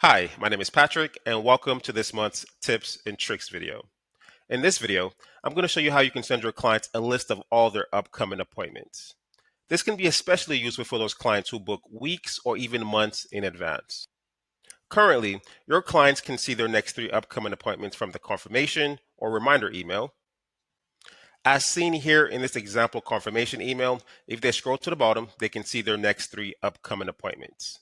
Hi, my name is Patrick, and welcome to this month's Tips and Tricks video. In this video, I'm going to show you how you can send your clients a list of all their upcoming appointments. This can be especially useful for those clients who book weeks or even months in advance. Currently, your clients can see their next 3 upcoming appointments from the confirmation or reminder email. As seen here in this example confirmation email, if they scroll to the bottom, they can see their next 3 upcoming appointments.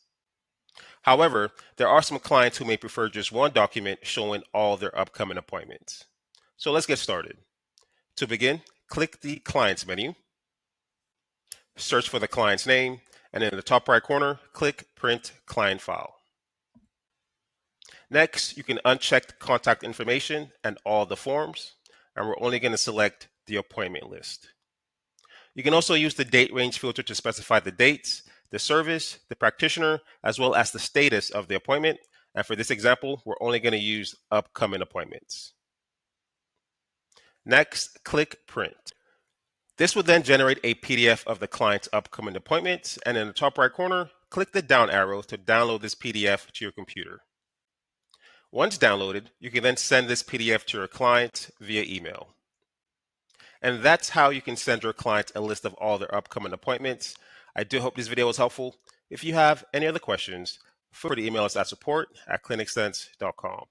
However, there are some clients who may prefer just one document showing all their upcoming appointments. So let's get started. To begin, click the Clients menu, search for the client's name, and in the top right corner, click Print Client File. Next, you can uncheck contact information and all the forms, and we're only going to select the appointment list. You can also use the date range filter to specify the dates, the service, the practitioner, as well as the status of the appointment. And for this example, we're only going to use upcoming appointments. Next, click Print. This will then generate a PDF of the client's upcoming appointments. And in the top right corner, click the down arrow to download this PDF to your computer. Once downloaded, you can then send this PDF to your client via email. And that's how you can send your clients a list of all their upcoming appointments. I do hope this video was helpful. If you have any other questions, feel free to email us at support@clinicsense.com.